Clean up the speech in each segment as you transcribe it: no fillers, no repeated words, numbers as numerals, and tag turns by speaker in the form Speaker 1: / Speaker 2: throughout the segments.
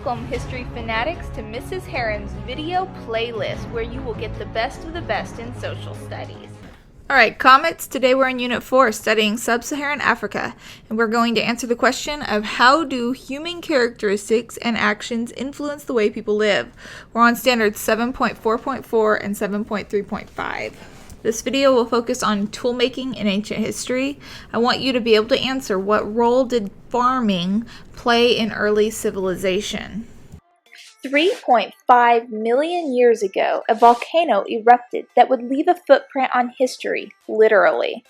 Speaker 1: Welcome, history fanatics, to Mrs. Heron's video playlist, where you will get the best of the best in social studies. Alright, comets. Today we're in Unit 4 studying Sub-Saharan Africa, and we're going to answer the question of how do human characteristics and actions influence the way people live. We're on standards 7.4.4 and 7.3.5. This video will focus on toolmaking in ancient history. I want you to be able to answer what role did farming play in early civilization. 3.5 million years ago, a volcano erupted that would leave a footprint on history, literally.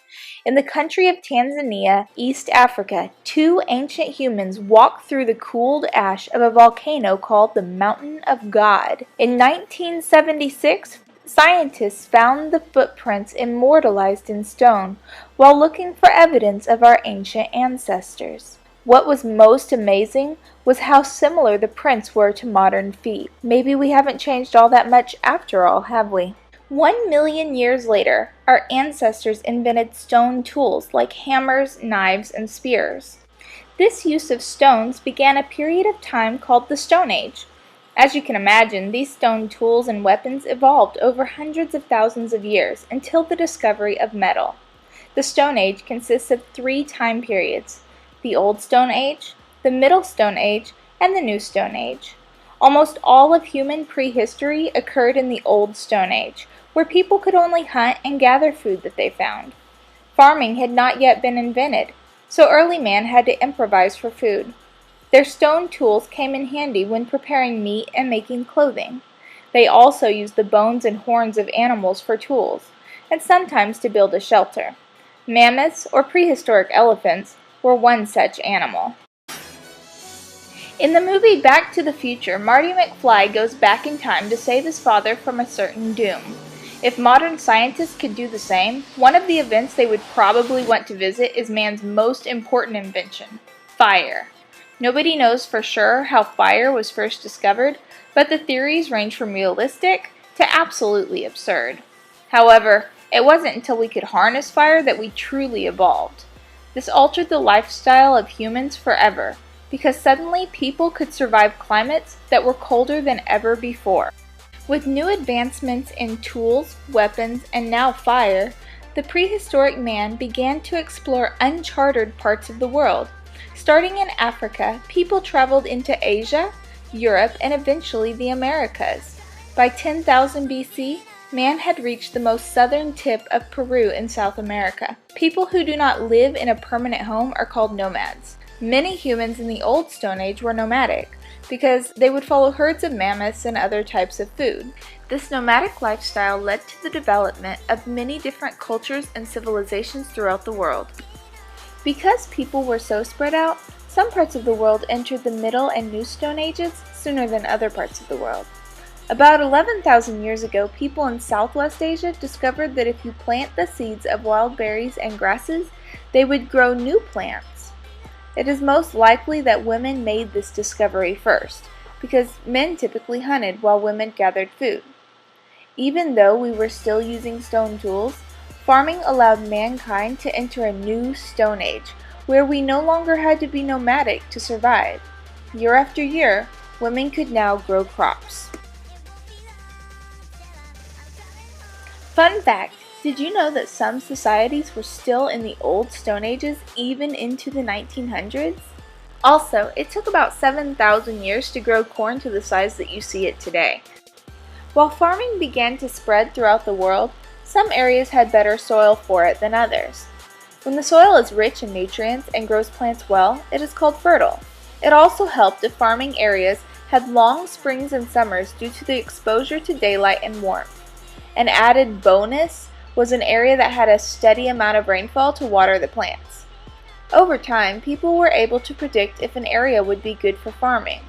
Speaker 1: In the country of Tanzania, East Africa, two ancient humans walked through the cooled ash of a volcano called the Mountain of God. In 1976, scientists found the footprints immortalized in stone while looking for evidence of our ancient ancestors. What was most amazing was how similar the prints were to modern feet. Maybe we haven't changed all that much after all, have we? 1 million years later, our ancestors invented stone tools like hammers, knives, and spears. This use of stones began a period of time called the Stone Age. As you can imagine, these stone tools and weapons evolved over hundreds of thousands of years until the discovery of metal. The Stone Age consists of 3 time periods: the Old Stone Age, the Middle Stone Age, and the New Stone Age. Almost all of human prehistory occurred in the Old Stone Age, where people could only hunt and gather food that they found. Farming had not yet been invented, so early man had to improvise for food. Their stone tools came in handy when preparing meat and making clothing. They also used the bones and horns of animals for tools, and sometimes to build a shelter. Mammoths, or prehistoric elephants, were one such animal. In the movie Back to the Future, Marty McFly goes back in time to save his father from a certain doom. If modern scientists could do the same, one of the events they would probably want to visit is man's most important invention: fire. Nobody knows for sure how fire was first discovered, but the theories range from realistic to absolutely absurd. However, it wasn't until we could harness fire that we truly evolved. This altered the lifestyle of humans forever, because suddenly people could survive climates that were colder than ever before. With new advancements in tools, weapons, and now fire, the prehistoric man began to explore uncharted parts of the world. Starting in Africa, people traveled into Asia, Europe, and eventually the Americas. By 10,000 BC, man had reached the most southern tip of Peru in South America. People who do not live in a permanent home are called nomads. Many humans in the Old Stone Age were nomadic because they would follow herds of mammoths and other types of food. This nomadic lifestyle led to the development of many different cultures and civilizations throughout the world. Because people were so spread out, some parts of the world entered the Middle and New Stone Ages sooner than other parts of the world. About 11,000 years ago, people in Southwest Asia discovered that if you plant the seeds of wild berries and grasses, they would grow new plants. It is most likely that women made this discovery first, because men typically hunted while women gathered food. Even though we were still using stone tools, farming allowed mankind to enter a new Stone Age, where we no longer had to be nomadic to survive. Year after year, women could now grow crops. Fun fact, did you know that some societies were still in the Old Stone Ages even into the 1900s? Also, it took about 7,000 years to grow corn to the size that you see it today. While farming began to spread throughout the world, some areas had better soil for it than others. When the soil is rich in nutrients and grows plants well, it is called fertile. It also helped if farming areas had long springs and summers due to the exposure to daylight and warmth. An added bonus was an area that had a steady amount of rainfall to water the plants. Over time, people were able to predict if an area would be good for farming.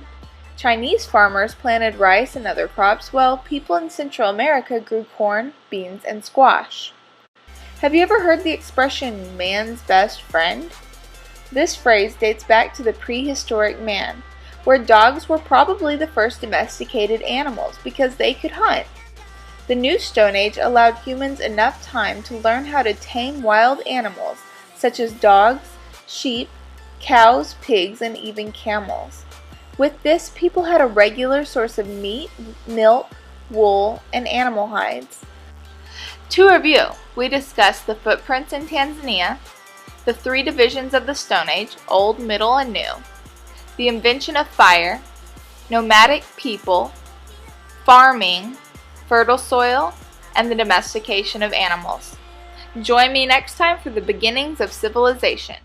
Speaker 1: Chinese farmers planted rice and other crops, while people in Central America grew corn, beans, and squash. Have you ever heard the expression, man's best friend? This phrase dates back to the prehistoric man, where dogs were probably the first domesticated animals because they could hunt. The New Stone Age allowed humans enough time to learn how to tame wild animals, such as dogs, sheep, cows, pigs, and even camels. With this, people had a regular source of meat, milk, wool, and animal hides. To review, we discussed the footprints in Tanzania, the 3 divisions of the Stone Age, Old, Middle, and New, the invention of fire, nomadic people, farming, fertile soil, and the domestication of animals. Join me next time for the beginnings of civilization.